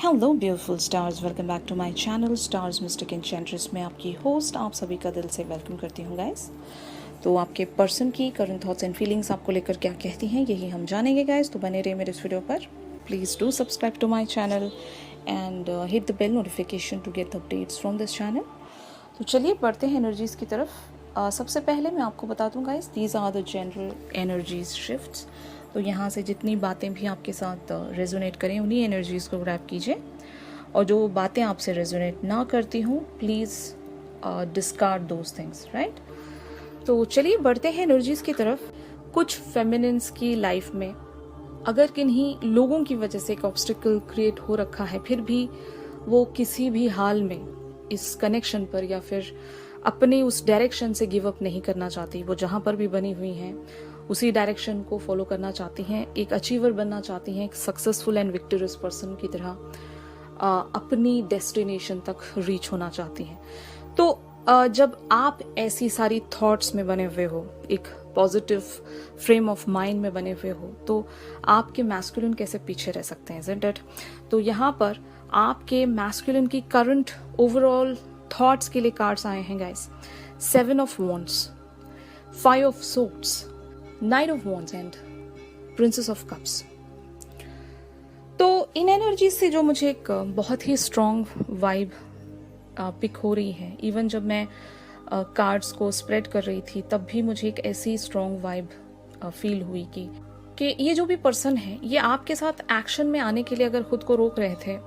Hello beautiful stars, welcome back to my channel stars mystic enchantress में आपकी host आप सभी का दिल से वेलकम करती हूँ गाइस। तो आपके पर्सन की करंट थॉट्स एंड फीलिंग्स आपको लेकर क्या कहती हैं यही हम जानेंगे गाइस। तो बने रहिए मेरे इस वीडियो पर। Please do subscribe to my channel and hit the bell notification to get the updates from this channel. तो चलिए बढ़ते हैं एनर्जीज़ की तरफ। सबसे पहले मैं आपको बता दूँ guys, these are the general energies shifts. तो यहाँ से जितनी बातें भी आपके साथ रेजोनेट करें उन्हीं एनर्जीज़ को ग्रैब कीजिए, और जो बातें आपसे रेजोनेट ना करती हूँ please discard those things, right. तो चलिए बढ़ते हैं एनर्जीज़ की तरफ। कुछ फेमिनिन्स की लाइफ में अगर किन्हीं लोगों की वजह से एक ऑब्स्टिकल क्रिएट हो रखा है, फिर भी वो किसी भी हाल में इस कनेक्शन पर या फिर अपने उस डायरेक्शन से गिव अप नहीं करना चाहती। वो जहाँ पर भी बनी हुई हैं उसी डायरेक्शन को फॉलो करना चाहती हैं, एक अचीवर बनना चाहती हैं, एक सक्सेसफुल एंड विक्टोरियस पर्सन की तरह अपनी डेस्टिनेशन तक रीच होना चाहती हैं। तो जब आप ऐसी सारी थॉट्स में बने हुए हो, एक पॉजिटिव फ्रेम ऑफ माइंड में बने हुए हो, तो आपके मैस्कुलिन कैसे पीछे रह सकते हैं, इज़न्ट इट। तो यहाँ पर आपके मैस्कुलिन की करंट ओवरऑल थॉट्स के लिए कार्ड्स आए हैं guys. 7 of wands, 5 of swords, 9 of wands and princess of cups. तो इन एनर्जी से जो मुझे एक बहुत ही स्ट्रॉन्ग वाइब पिक हो रही है, इवन जब मैं कार्ड्स को स्प्रेड कर रही थी तब भी मुझे एक ऐसी स्ट्रॉन्ग वाइब फील हुई कि ये जो भी पर्सन है ये आपके साथ एक्शन में आने के लिए अगर खुद को रोक रहे थे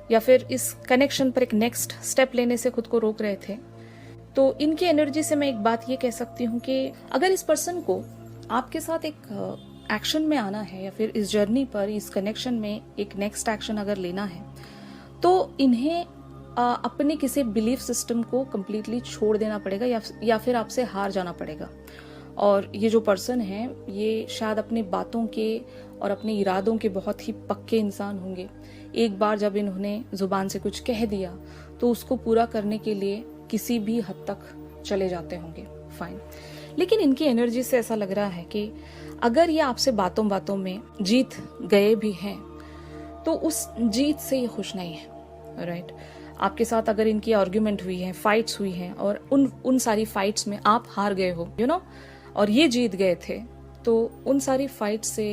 या फिर इस कनेक्शन पर एक नेक्स्ट स्टेप लेने से खुद को रोक रहे थे, तो इनकी एनर्जी से मैं एक बात ये कह सकती हूँ कि अगर इस पर्सन को आपके साथ एक एक्शन में आना है या फिर इस जर्नी पर, इस कनेक्शन में एक नेक्स्ट एक्शन अगर लेना है, तो इन्हें अपने किसी बिलीफ सिस्टम को कम्प्लीटली छोड़ देना पड़ेगा या फिर आपसे हार जाना पड़ेगा। और ये जो पर्सन है ये शायद अपनी बातों के और अपने इरादों के बहुत ही पक्के इंसान होंगे। एक बार जब इन्होंने जुबान से कुछ कह दिया तो उसको पूरा करने के लिए किसी भी हद तक चले जाते होंगे, फाइन। लेकिन इनकी एनर्जी से ऐसा लग रहा है कि अगर ये आपसे बातों बातों में जीत गए भी हैं तो उस जीत से ये खुश नहीं है, राइट। आपके साथ अगर इनकी आर्ग्यूमेंट हुई है, फाइट्स हुई हैं और उन सारी फाइट्स में आप हार गए हो, यू नो, और ये जीत गए थे, तो उन सारी फाइट्स से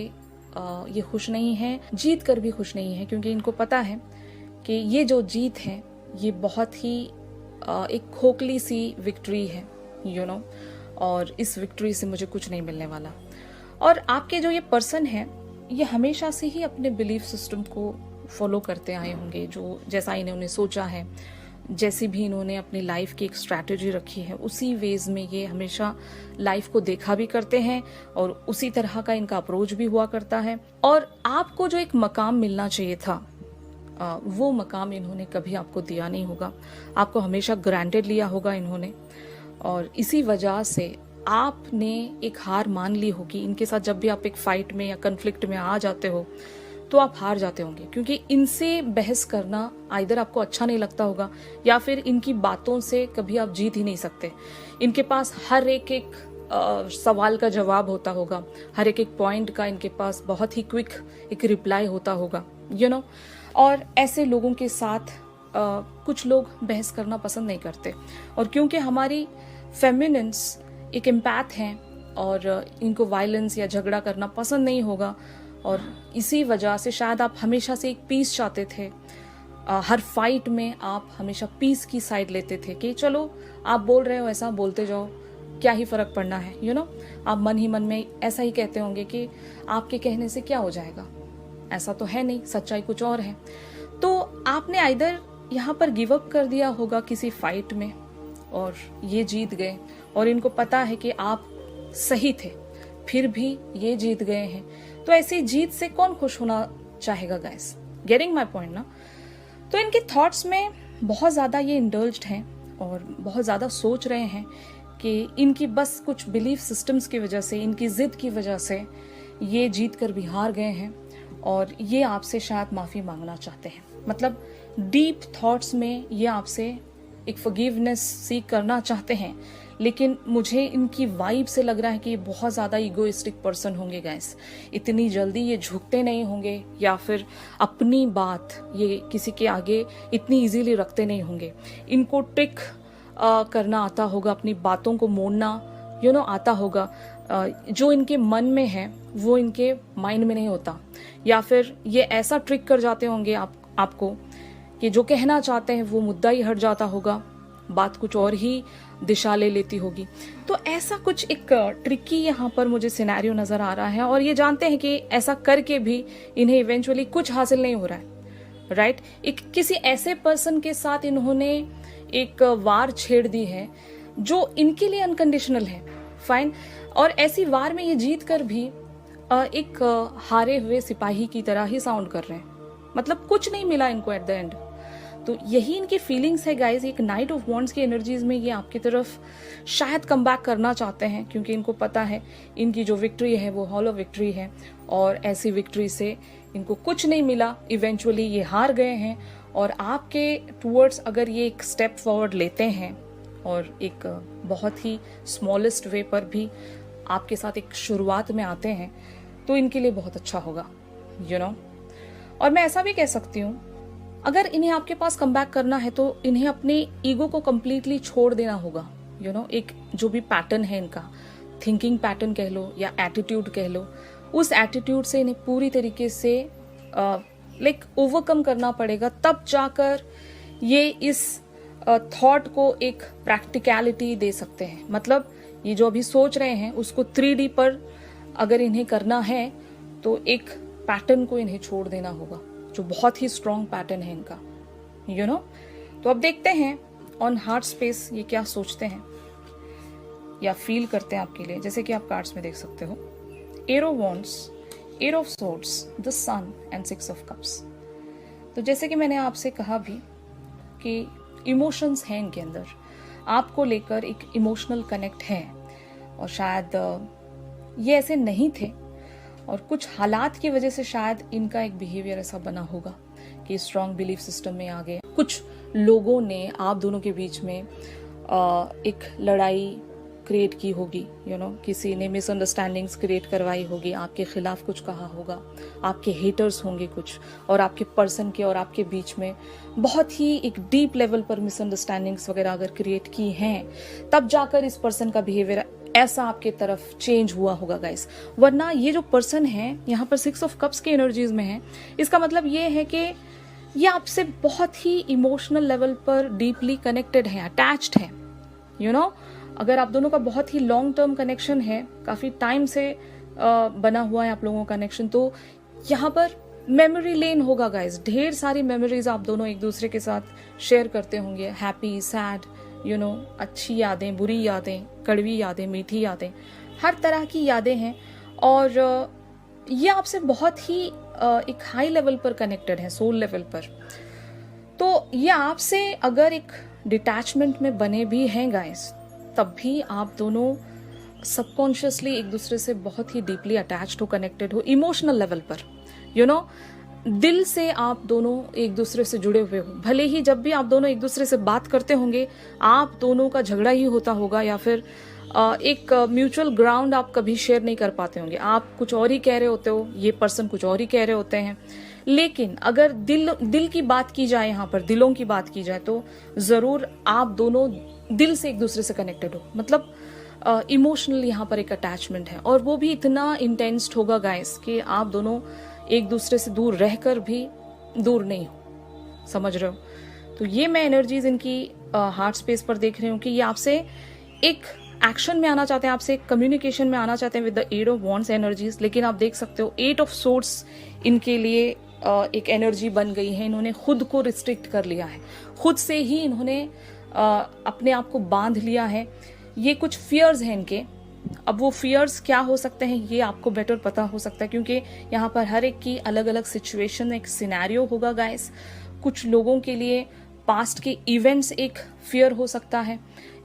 ये खुश नहीं है, जीत कर भी खुश नहीं है, क्योंकि इनको पता है कि ये जो जीत है ये बहुत ही एक खोखली सी विक्ट्री है, यू नो, और इस विक्ट्री से मुझे कुछ नहीं मिलने वाला। और आपके जो ये पर्सन है ये हमेशा से ही अपने बिलीफ सिस्टम को फॉलो करते आए होंगे, जो जैसा इन्होंने सोचा है, जैसी भी इन्होंने अपनी लाइफ की एक स्ट्रैटेजी रखी है, उसी वेज में ये हमेशा लाइफ को देखा भी करते हैं और उसी तरह का इनका अप्रोच भी हुआ करता है। और आपको जो एक मकाम मिलना चाहिए था वो मकाम इन्होंने कभी आपको दिया नहीं होगा, आपको हमेशा ग्रांटेड लिया होगा इन्होंने, और इसी वजह से आपने एक हार मान ली होगी। इनके साथ जब भी आप एक फाइट में या कन्फ्लिक्ट में आ जाते हो तो आप हार जाते होंगे, क्योंकि इनसे बहस करना आइदर आपको अच्छा नहीं लगता होगा या फिर इनकी बातों से कभी आप जीत ही नहीं सकते। इनके पास हर एक सवाल का जवाब होता होगा, हर एक पॉइंट का इनके पास बहुत ही क्विक एक रिप्लाई होता होगा, यू नो। और ऐसे लोगों के साथ कुछ लोग बहस करना पसंद नहीं करते, और क्योंकि हमारी फेमिनिन्स एक एम्पैथ हैं और इनको वायलेंस या झगड़ा करना पसंद नहीं होगा, और इसी वजह से शायद आप हमेशा से एक पीस चाहते थे। हर फाइट में आप हमेशा पीस की साइड लेते थे कि चलो आप बोल रहे हो ऐसा बोलते जाओ, क्या ही फर्क पड़ना है, यू नो। आप मन ही मन में ऐसा ही कहते होंगे कि आपके कहने से क्या हो जाएगा, ऐसा तो है नहीं, सच्चाई कुछ और है। तो आपने आइदर यहाँ पर गिव अप कर दिया होगा किसी फाइट में और ये जीत गए, और इनको पता है कि आप सही थे फिर भी ये जीत गए हैं। तो ऐसी जीत से कौन खुश होना चाहेगा गाइस, गेटिंग माय पॉइंट ना। तो इनके थॉट्स में बहुत ज़्यादा ये इंडल्ज्ड हैं और बहुत ज़्यादा सोच रहे हैं कि इनकी बस कुछ बिलीफ सिस्टम्स की वजह से, इनकी जिद की वजह से ये जीत कर भी हार गए हैं, और ये आपसे शायद माफ़ी मांगना चाहते हैं। मतलब डीप थॉट्स में ये आपसे एक फॉरगिवनेस सीख करना चाहते हैं, लेकिन मुझे इनकी वाइब से लग रहा है कि ये बहुत ज़्यादा ईगोइस्टिक पर्सन होंगे गाइस। इतनी जल्दी ये झुकते नहीं होंगे या फिर अपनी बात ये किसी के आगे इतनी इजीली रखते नहीं होंगे। इनको ट्रिक करना आता होगा, अपनी बातों को मोड़ना आता होगा। जो इनके मन में है वो इनके माइंड में नहीं होता, या फिर ये ऐसा ट्रिक कर जाते होंगे आपको कि जो कहना चाहते हैं वो मुद्दा ही हट जाता होगा, बात कुछ और ही दिशा ले लेती होगी। तो ऐसा कुछ एक ट्रिकी यहाँ पर मुझे सिनेरियो नजर आ रहा है, और ये जानते हैं कि ऐसा करके भी इन्हें इवेंचुअली कुछ हासिल नहीं हो रहा है, राइट। एक किसी ऐसे पर्सन के साथ इन्होंने एक वार छेड़ दी है जो इनके लिए अनकंडीशनल है, फाइन। और ऐसी वार में ये जीत कर भी एक हारे हुए सिपाही की तरह ही साउंड कर रहे हैं, मतलब कुछ नहीं मिला इनको एट द एंड। तो यही इनकी फीलिंग्स है गाइज। एक नाइट ऑफ वॉन्ड्स की एनर्जीज में ये आपकी तरफ शायद कम बैक करना चाहते हैं, क्योंकि इनको पता है इनकी जो विक्ट्री है वो हॉलो विक्ट्री है, और ऐसी विक्ट्री से इनको कुछ नहीं मिला, इवेंचुअली ये हार गए हैं। और आपके टूवर्ड्स अगर ये एक स्टेप फॉरवर्ड लेते हैं और एक बहुत ही स्मॉलेस्ट वे पर भी आपके साथ एक शुरुआत में आते हैं, तो इनके लिए बहुत अच्छा होगा, और मैं ऐसा भी कह सकती हूँ, अगर इन्हें आपके पास कम बैक करना है तो इन्हें अपने ईगो को कंप्लीटली छोड़ देना होगा। एक जो भी पैटर्न है इनका, थिंकिंग पैटर्न कह लो या एटीट्यूड कह लो, उस एटीट्यूड से इन्हें पूरी तरीके से ओवरकम करना पड़ेगा, तब जाकर ये इस थॉट को एक प्रैक्टिकलिटी दे सकते हैं। मतलब ये जो अभी सोच रहे हैं उसको 3D पर अगर इन्हें करना है तो एक पैटर्न को इन्हें छोड़ देना होगा, जो बहुत ही स्ट्रॉन्ग पैटर्न है इनका, तो अब देखते हैं ऑन हार्ट स्पेस ये क्या सोचते हैं या फील करते हैं आपके लिए। जैसे कि आप कार्ड्स में देख सकते हो, eight of wands, eight of swords, the sun and 6 of cups. तो जैसे कि मैंने आपसे कहा भी कि इमोशंस हैं इनके अंदर, आपको लेकर एक इमोशनल कनेक्ट है, और शायद ये ऐसे नहीं थे और कुछ हालात की वजह से शायद इनका एक बिहेवियर ऐसा बना होगा कि स्ट्रॉन्ग बिलीफ सिस्टम में आ गए। कुछ लोगों ने आप दोनों के बीच में एक लड़ाई क्रिएट की होगी, किसी ने मिसअंडरस्टैंडिंग्स क्रिएट करवाई होगी, आपके खिलाफ कुछ कहा होगा, आपके हेटर्स होंगे कुछ, और आपके पर्सन के और आपके बीच में बहुत ही एक डीप लेवल पर मिसअंडरस्टैंडिंग्स वगैरह अगर क्रिएट की हैं, तब जाकर इस पर्सन का बिहेवियर ऐसा आपके तरफ चेंज हुआ होगा गाइस। वरना ये जो पर्सन है यहाँ पर 6 ऑफ कप्स के एनर्जीज में है, इसका मतलब ये है कि ये आपसे बहुत ही इमोशनल लेवल पर डीपली कनेक्टेड है, अटैच्ड है, अगर आप दोनों का बहुत ही लॉन्ग टर्म कनेक्शन है, काफी टाइम से बना हुआ है आप लोगों का कनेक्शन, तो यहाँ पर मेमोरी लेन होगा गाइस। ढेर सारी मेमोरीज आप दोनों एक दूसरे के साथ शेयर करते होंगे, हैप्पी, सैड, अच्छी यादें, बुरी यादें, कड़वी यादें, मीठी यादें, हर तरह की यादें हैं, और ये आपसे बहुत ही एक हाई लेवल पर कनेक्टेड है, सोल लेवल पर। तो ये आपसे अगर एक डिटैचमेंट में बने भी हैं गाइस, तब भी आप दोनों सबकॉन्शियसली एक दूसरे से बहुत ही डीपली अटैच्ड हो, कनेक्टेड हो, इमोशनल लेवल पर, दिल से आप दोनों एक दूसरे से जुड़े हुए हो। भले ही जब भी आप दोनों एक दूसरे से बात करते होंगे, आप दोनों का झगड़ा ही होता होगा, या फिर एक म्यूचुअल ग्राउंड आप कभी शेयर नहीं कर पाते होंगे, आप कुछ और ही कह रहे होते हो, ये पर्सन कुछ और ही कह रहे होते हैं। लेकिन अगर दिल की बात की जाए, यहाँ पर दिलों की बात की जाए, तो जरूर आप दोनों दिल से एक दूसरे से कनेक्टेड हो, मतलब इमोशनल यहाँ पर एक अटैचमेंट है, और वो भी इतना इंटेंस्ड होगा गाइस कि आप दोनों एक दूसरे से दूर रहकर भी दूर नहीं हो, समझ रहे हो। तो ये मैं एनर्जीज इनकी हार्ट स्पेस पर देख रही हूँ कि ये आपसे एक एक्शन में आना चाहते हैं, आपसे कम्युनिकेशन में आना चाहते हैं with the 8 of wands energies. लेकिन आप देख सकते हो 8 ऑफ सोर्ड्स इनके लिए एक एनर्जी बन गई है। इन्होंने खुद को रिस्ट्रिक्ट कर लिया है, खुद से ही इन्होंने अपने आप को बांध लिया है। ये कुछ फियर्स हैं इनके, अब वो फियर्स क्या हो सकते हैं ये आपको बेटर पता हो सकता है, क्योंकि यहाँ पर हर एक की अलग अलग सिचुएशन, एक सिनेरियो होगा गाइस। कुछ लोगों के लिए पास्ट के इवेंट्स एक फियर हो सकता है,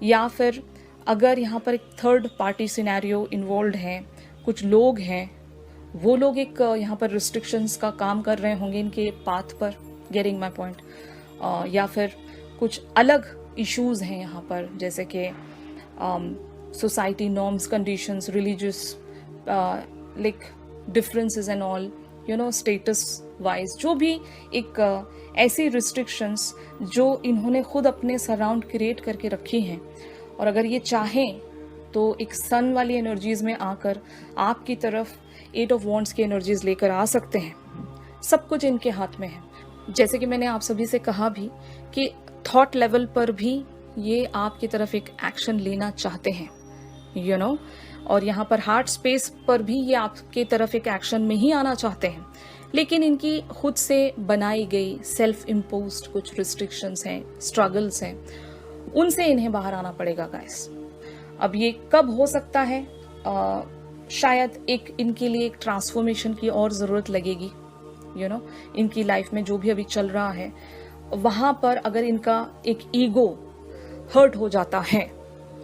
या फिर अगर यहाँ पर एक थर्ड पार्टी सिनेरियो इन्वॉल्व है, कुछ लोग हैं, वो लोग एक यहाँ पर रिस्ट्रिक्शंस का काम कर रहे होंगे इनके पाथ पर, गेटिंग माय पॉइंट, या फिर कुछ अलग इश्यूज हैं यहाँ पर, जैसे कि society norms, conditions, religious like differences and all, you know, status wise, जो भी एक ऐसी रिस्ट्रिक्शंस जो इन्होंने खुद अपने सराउंड क्रिएट करके रखी हैं, और अगर ये चाहें तो एक सन वाली एनर्जीज में आकर आपकी तरफ 8 ऑफ वॉन्ड्स की एनर्जीज लेकर आ सकते हैं। सब कुछ इनके हाथ में है। जैसे कि मैंने आप सभी से कहा भी कि थॉट लेवल पर भी ये आपकी तरफ एक एक्शन लेना चाहते हैं, यू नो, और यहाँ पर हार्ट स्पेस पर भी ये आपके तरफ एक एक्शन में ही आना चाहते हैं, लेकिन इनकी खुद से बनाई गई सेल्फ इम्पोज्ड कुछ रिस्ट्रिक्शंस हैं, स्ट्रगल्स हैं, उनसे इन्हें बाहर आना पड़ेगा गाइस। अब ये कब हो सकता है? शायद एक इनके लिए एक ट्रांसफॉर्मेशन की और ज़रूरत लगेगी, यू नो, इनकी लाइफ में जो भी अभी चल रहा है वहाँ पर अगर इनका एक ईगो हर्ट हो जाता है,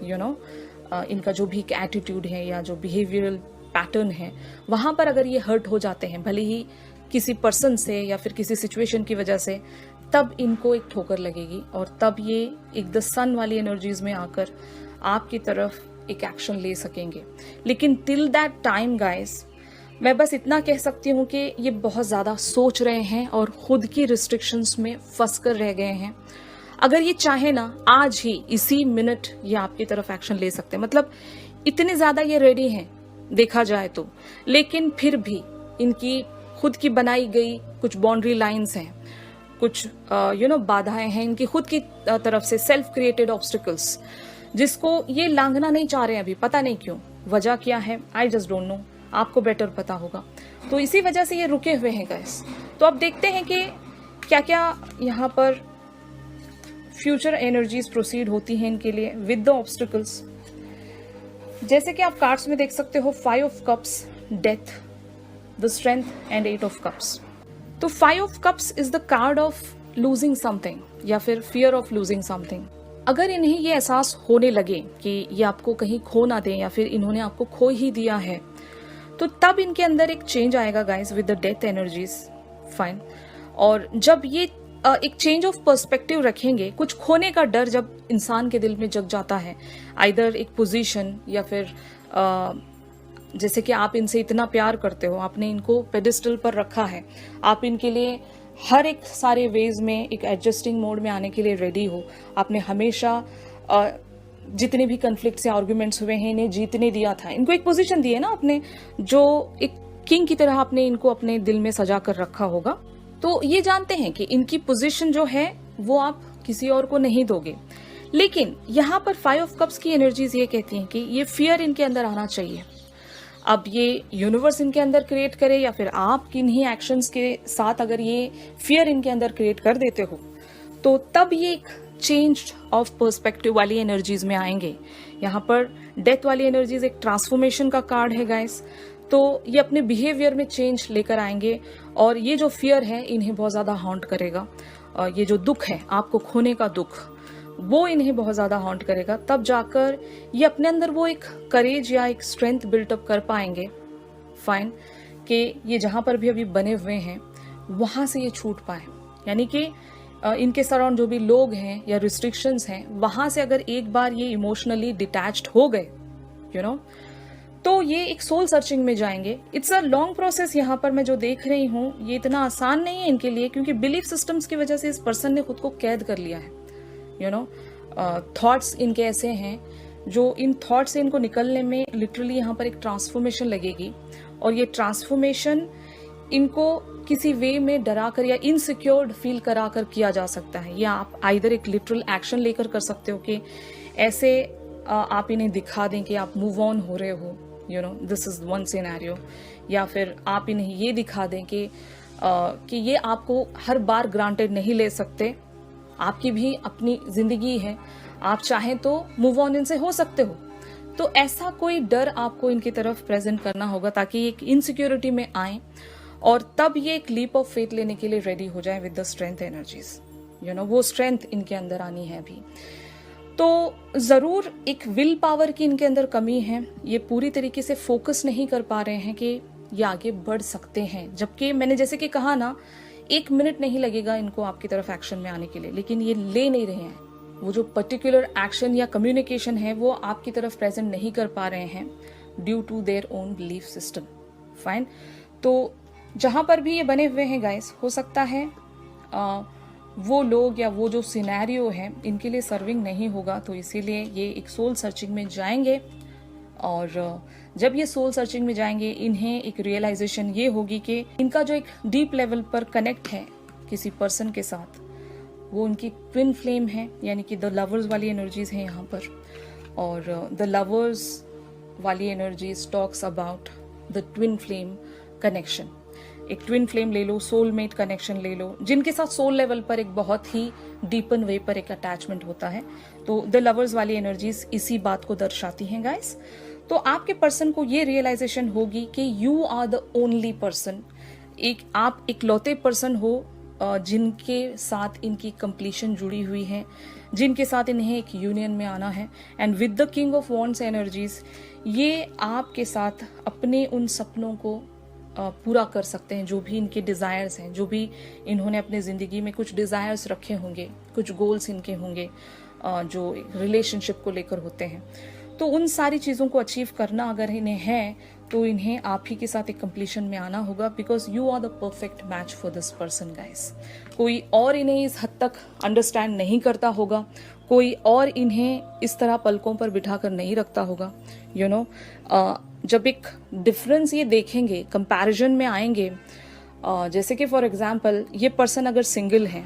यू नो, इनका जो भी एक एटीट्यूड है या जो बिहेवियरल पैटर्न है, वहाँ पर अगर ये हर्ट हो जाते हैं, भले ही किसी पर्सन से या फिर किसी सिचुएशन की वजह से, तब इनको एक ठोकर लगेगी और तब ये एक द सन वाली एनर्जीज में आकर आपकी तरफ एक एक्शन ले सकेंगे। लेकिन टिल दैट टाइम गाइस, मैं बस इतना कह सकती हूँ कि ये बहुत ज़्यादा सोच रहे हैं और खुद की रिस्ट्रिक्शंस में फंस कर रह गए हैं। अगर ये चाहे ना, आज ही इसी मिनट ये आपकी तरफ एक्शन ले सकते हैं, मतलब इतने ज़्यादा ये रेडी हैं देखा जाए तो, लेकिन फिर भी इनकी खुद की बनाई गई कुछ बाउंड्री लाइंस हैं, कुछ यू नो बाधाएं हैं इनकी खुद की तरफ से, सेल्फ क्रिएटेड ऑब्स्टिकल्स, जिसको ये लांघना नहीं चाह रहे हैं अभी। पता नहीं क्यों, वजह क्या है, आई जस्ट डोंट नो, आपको बेटर पता होगा। तो इसी वजह से ये रुके हुए हैं गाइस। तो अब देखते हैं कि क्या क्या यहाँ पर फ्यूचर एनर्जीज प्रोसीड होती हैं इनके लिए विद द ऑब्स्टिकल्स। जैसे कि आप कार्ड्स में देख सकते हो, 5 of cups, death, the strength and 8 of cups. तो 5 of cups is the card of losing something या फिर फियर ऑफ लूजिंग समथिंग। अगर इन्हें ये एहसास होने लगे कि ये आपको कहीं खो ना दें या फिर इन्होंने आपको खो ही दिया है, तो तब इनके अंदर एक चेंज आएगा guys with the death energies, fine. और जब ये एक चेंज ऑफ पर्सपेक्टिव रखेंगे, कुछ खोने का डर जब इंसान के दिल में जग जाता है, आइदर एक पोजीशन या फिर जैसे कि आप इनसे इतना प्यार करते हो, आपने इनको पेडिस्टल पर रखा है, आप इनके लिए हर एक सारे वेज में एक एडजस्टिंग मोड में आने के लिए रेडी हो, आपने हमेशा जितने भी कन्फ्लिक्ट से आर्ग्यूमेंट्स हुए हैं इन्हें जीतने दिया था, इनको एक पोजीशन दी है ना आपने, जो एक किंग की तरह आपने इनको अपने दिल में सजा कर रखा होगा। तो ये जानते हैं कि इनकी पोजीशन जो है वो आप किसी और को नहीं दोगे। लेकिन यहाँ पर 5 ऑफ कप्स की एनर्जीज ये कहती हैं कि ये फियर इनके अंदर आना चाहिए। अब ये यूनिवर्स इनके अंदर क्रिएट करे या फिर आप किन्हीं एक्शंस के साथ अगर ये फियर इनके अंदर क्रिएट कर देते हो, तो तब ये एक चेंज ऑफ पर्सपेक्टिव वाली एनर्जीज में आएंगे। यहाँ पर डेथ वाली एनर्जीज एक ट्रांसफॉर्मेशन का कार्ड है गाइस, तो ये अपने बिहेवियर में चेंज लेकर आएंगे और ये जो फियर है इन्हें बहुत ज़्यादा हॉन्ट करेगा। ये जो दुख है, आपको खोने का दुख, वो इन्हें बहुत ज़्यादा हॉन्ट करेगा। तब जाकर ये अपने अंदर वो एक करेज या एक स्ट्रेंथ बिल्टअप कर पाएंगे, फाइन, कि ये जहाँ पर भी अभी बने हुए हैं वहाँ से ये छूट पाए। यानी कि इनके सराउंड जो भी लोग हैं या रिस्ट्रिक्शंस हैं, वहाँ से अगर एक बार ये इमोशनली डिटैच्ड हो गए, यू नो, तो ये एक सोल सर्चिंग में जाएंगे। It's a long process. यहाँ पर मैं जो देख रही हूँ ये इतना आसान नहीं है इनके लिए, क्योंकि बिलीफ सिस्टम्स की वजह से इस पर्सन ने खुद को कैद कर लिया है, यू नो। थॉट्स इनके ऐसे हैं जो इन थॉट से इनको निकलने में लिटरली यहाँ पर एक ट्रांसफॉर्मेशन लगेगी, और ये ट्रांसफॉर्मेशन इनको किसी वे में डरा कर या इनसिक्योर्ड फील करा कर किया जा सकता है, या आप आइदर एक लिटरल एक्शन लेकर कर सकते हो कि ऐसे आप इन्हें दिखा दें कि आप मूव ऑन हो रहे हो, you know, this is one scenario. या फिर आप इन्हें ये दिखा दें कि ये आपको हर बार ग्रांटेड नहीं ले सकते, आपकी भी अपनी जिंदगी है, आप चाहें तो मूव ऑन इनसे हो सकते हो। तो ऐसा कोई डर आपको इनकी तरफ प्रेजेंट करना होगा ताकि एक इनसिक्योरिटी में आए और तब ये एक लीप ऑफ फेथ लेने के लिए रेडी हो जाए with the strength energies, you know. वो स्ट्रेंथ इनके अंदर आनी है अभी। तो जरूर एक विल पावर की इनके अंदर कमी है, ये पूरी तरीके से फोकस नहीं कर पा रहे हैं कि ये आगे बढ़ सकते हैं। जबकि मैंने जैसे कि कहा ना, 1 मिनट नहीं लगेगा इनको आपकी तरफ एक्शन में आने के लिए, लेकिन ये ले नहीं रहे हैं, वो जो पर्टिकुलर एक्शन या कम्युनिकेशन है वो आपकी तरफ प्रेजेंट नहीं कर पा रहे हैं due to their own belief system. Fine. तो जहां पर भी ये बने हुए हैं गाइस, हो सकता है वो लोग या वो जो सिनेरियो है इनके लिए सर्विंग नहीं होगा, तो इसीलिए ये एक सोल सर्चिंग में जाएंगे। और जब ये सोल सर्चिंग में जाएंगे इन्हें एक रियलाइजेशन ये होगी कि इनका जो एक डीप लेवल पर कनेक्ट है किसी पर्सन के साथ, वो उनकी ट्विन फ्लेम है, यानी कि द लवर्स वाली एनर्जीज हैं यहाँ पर। और द लवर्स वाली energies talks about the twin flame connection. एक ट्विन फ्लेम ले लो, सोलमेट कनेक्शन ले लो, जिनके साथ सोल लेवल पर एक बहुत ही डीपन वे पर एक अटैचमेंट होता है। तो द लवर्स वाली एनर्जीज इसी बात को दर्शाती हैं गाइस। तो आपके पर्सन को ये रियलाइजेशन होगी कि you are the only person, आप इकलौते पर्सन हो जिनके साथ इनकी कंप्लीशन जुड़ी हुई है, जिनके साथ इन्हें एक यूनियन में आना है। And with the king of wands energies ये आपके साथ अपने उन सपनों को पूरा कर सकते हैं, जो भी इनके डिज़ायर्स हैं, जो भी इन्होंने अपने ज़िंदगी में कुछ डिज़ायर्स रखे होंगे, कुछ गोल्स इनके होंगे जो रिलेशनशिप को लेकर होते हैं। तो उन सारी चीज़ों को अचीव करना अगर इन्हें है तो इन्हें आप ही के साथ एक कंप्लीशन में आना होगा, because you are the perfect match for this person guys. कोई और इन्हें इस हद तक अंडरस्टैंड नहीं करता होगा, कोई और इन्हें इस तरह पलकों पर बिठा कर नहीं रखता होगा। यू नो, जब एक डिफरेंस ये देखेंगे, कंपैरिजन में आएंगे, जैसे कि फॉर एग्जांपल ये पर्सन अगर सिंगल है,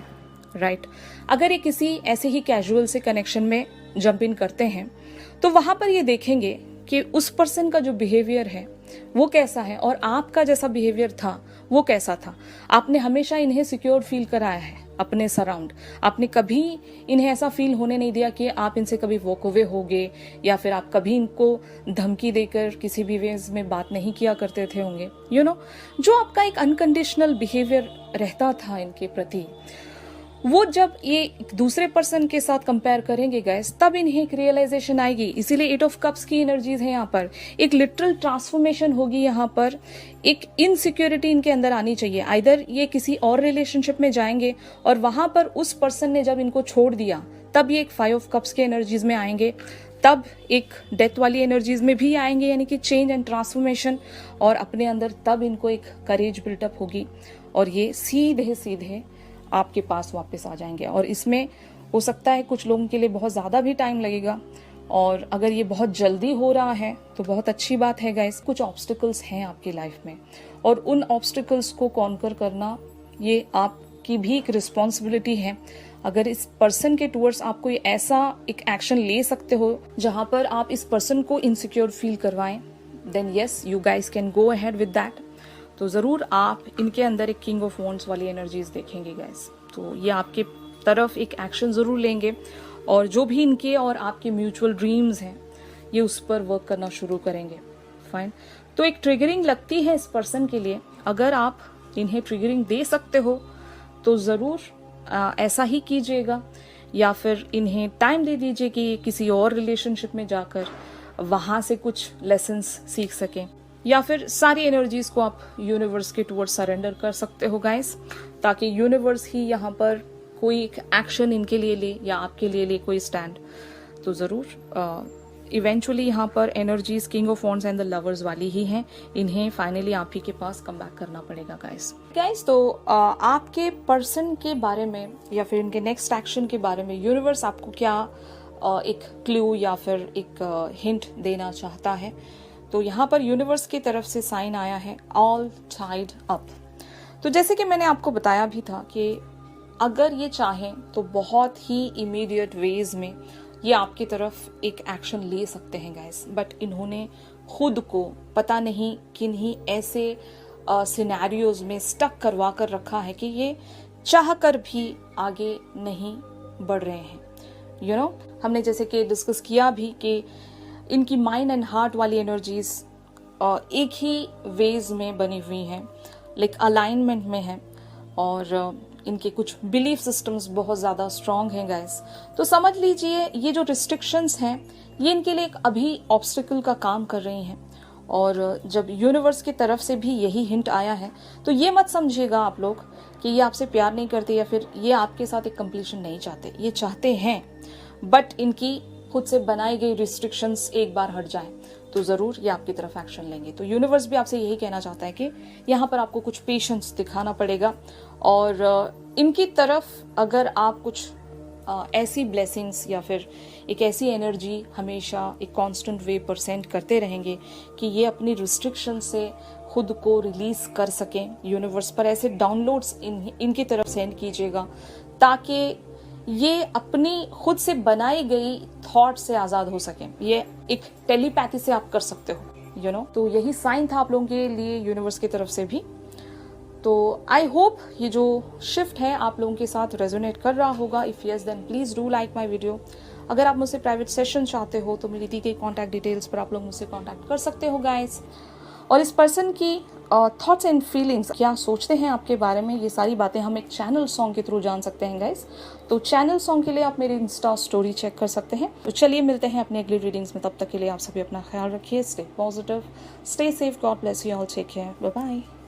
राइट, अगर ये किसी ऐसे ही कैजुअल से कनेक्शन में जंप इन करते हैं तो वहां पर ये देखेंगे कि उस पर्सन का जो बिहेवियर है वो कैसा है और आपका जैसा बिहेवियर था वो कैसा था। आपने हमेशा इन्हें सिक्योर फील कराया है अपने सराउंड, आपने कभी इन्हें ऐसा फील होने नहीं दिया कि आप इनसे कभी वॉक अवे होगे, या फिर आप कभी इनको धमकी देकर किसी भी वेज में बात नहीं किया करते थे होंगे। यू नो, जो आपका एक अनकंडीशनल बिहेवियर रहता था इनके प्रति, वो जब ये दूसरे पर्सन के साथ कंपेयर करेंगे गाइस, तब इन्हें एक रियलाइजेशन आएगी। इसीलिए 8 ऑफ कप्स की एनर्जीज है यहाँ पर, एक लिटरल ट्रांसफॉर्मेशन होगी यहाँ पर, एक इनसिक्योरिटी इनके अंदर आनी चाहिए। आइदर ये किसी और रिलेशनशिप में जाएंगे और वहां पर उस पर्सन ने जब इनको छोड़ दिया तब ये एक 5 ऑफ कप्स के एनर्जीज में आएंगे, तब एक डेथ वाली एनर्जीज में भी आएंगे, यानी कि चेंज एंड ट्रांसफॉर्मेशन, और अपने अंदर तब इनको एक करेज बिल्टअप होगी और ये सीधे सीधे आपके पास वापस आ जाएंगे। और इसमें हो सकता है कुछ लोगों के लिए बहुत ज़्यादा भी टाइम लगेगा, और अगर ये बहुत जल्दी हो रहा है तो बहुत अच्छी बात है गाइस। कुछ ऑब्स्टिकल्स हैं आपकी लाइफ में, और उन ऑब्स्टिकल्स को कॉन्कर करना ये आपकी भी एक रिस्पॉन्सिबिलिटी है। अगर इस पर्सन के टूवर्ड्स आप कोई ऐसा एक एक्शन ले सकते हो जहां पर आप इस पर्सन को इनसिक्योर फील करवाएं, then yes, you guys can go ahead with that. तो ज़रूर आप इनके अंदर एक किंग ऑफ वॉन्ड्स वाली एनर्जीज देखेंगे गाइस। तो ये आपके तरफ एक एक्शन ज़रूर लेंगे, और जो भी इनके और आपके म्यूचुअल ड्रीम्स हैं ये उस पर वर्क करना शुरू करेंगे। फाइन। तो एक ट्रिगरिंग लगती है इस पर्सन के लिए, अगर आप इन्हें ट्रिगरिंग दे सकते हो तो ज़रूर ऐसा ही कीजिएगा, या फिर इन्हें टाइम दे दीजिए कि किसी और रिलेशनशिप में जाकर वहाँ से कुछ लेसन्स सीख सकें, या फिर सारी एनर्जीज को आप यूनिवर्स के टुवर्ड्स सरेंडर कर सकते हो गाइस, ताकि यूनिवर्स ही यहाँ पर कोई एक एक्शन इनके लिए ले या आपके लिए ले कोई स्टैंड। तो ज़रूर इवेंचुअली यहाँ पर energies king of wands and the lovers वाली ही हैं, इन्हें फाइनली आप ही के पास कम बैक करना पड़ेगा गाइस। तो आपके पर्सन के बारे में या फिर इनके नेक्स्ट एक्शन के बारे में यूनिवर्स आपको क्या एक क्लू या फिर एक हिंट देना चाहता है। तो यहाँ पर यूनिवर्स की तरफ से साइन आया है ऑल टाइड अप। तो जैसे कि मैंने आपको बताया भी था कि अगर ये चाहें तो बहुत ही इमीडिएट वेज में ये आपकी तरफ एक एक्शन ले सकते हैं गाइस, बट इन्होंने खुद को पता नहीं किन्हीं ऐसे सिनेरियोज में स्टक करवा कर रखा है कि ये चाह कर भी आगे नहीं बढ़ रहे हैं। यू नो, हमने जैसे कि डिस्कस किया भी कि इनकी माइंड एंड हार्ट वाली एनर्जीज एक ही वेज में बनी हुई हैं, लाइक अलाइनमेंट में है, और इनके कुछ बिलीफ सिस्टम्स बहुत ज़्यादा स्ट्रॉन्ग हैं गाइस। तो समझ लीजिए ये जो रिस्ट्रिक्शंस हैं ये इनके लिए एक अभी ऑब्स्टिकल का काम कर रही हैं, और जब यूनिवर्स की तरफ से भी यही हिंट आया है तो ये मत समझिएगा आप लोग कि ये आपसे प्यार नहीं करते या फिर ये आपके साथ एक कंप्लीशन नहीं चाहते। ये चाहते हैं, बट इनकी खुद से बनाई गई रिस्ट्रिक्शंस एक बार हट जाए तो ज़रूर ये आपकी तरफ एक्शन लेंगे। तो यूनिवर्स भी आपसे यही कहना चाहता है कि यहाँ पर आपको कुछ पेशेंस दिखाना पड़ेगा और इनकी तरफ अगर आप कुछ ऐसी ब्लेसिंग्स या फिर एक ऐसी एनर्जी हमेशा एक कांस्टेंट वे पर सेंड करते रहेंगे कि ये अपनी रिस्ट्रिक्शन से खुद को रिलीज कर सकें, यूनिवर्स पर ऐसे डाउनलोड्स इनकी तरफ सेंड कीजिएगा ताकि ये अपनी खुद से बनाई गई थॉट से आज़ाद हो सकें। ये एक टेलीपैथी से आप कर सकते हो, यू नो। तो यही साइन था आप लोगों के लिए यूनिवर्स की तरफ से भी। तो आई होप ये जो शिफ्ट है आप लोगों के साथ रेजोनेट कर रहा होगा। If yes then please do like my video. अगर आप मुझसे प्राइवेट सेशन चाहते हो तो मेरी दी गई कॉन्टैक्ट डिटेल्स पर आप लोग मुझसे कॉन्टैक्ट कर सकते हो गाइस। और इस पर्सन की थॉट्स एंड फीलिंग्स, क्या सोचते हैं आपके बारे में, ये सारी बातें हम एक चैनल सॉन्ग के थ्रू जान सकते हैं गाइस। तो चैनल सॉन्ग के लिए आप मेरे इंस्टा स्टोरी चेक कर सकते हैं। तो चलिए मिलते हैं अपने अगली रीडिंग्स में, तब तक के लिए आप सभी अपना ख्याल रखिए। Stay positive, stay safe, God bless you all, take care, bye bye.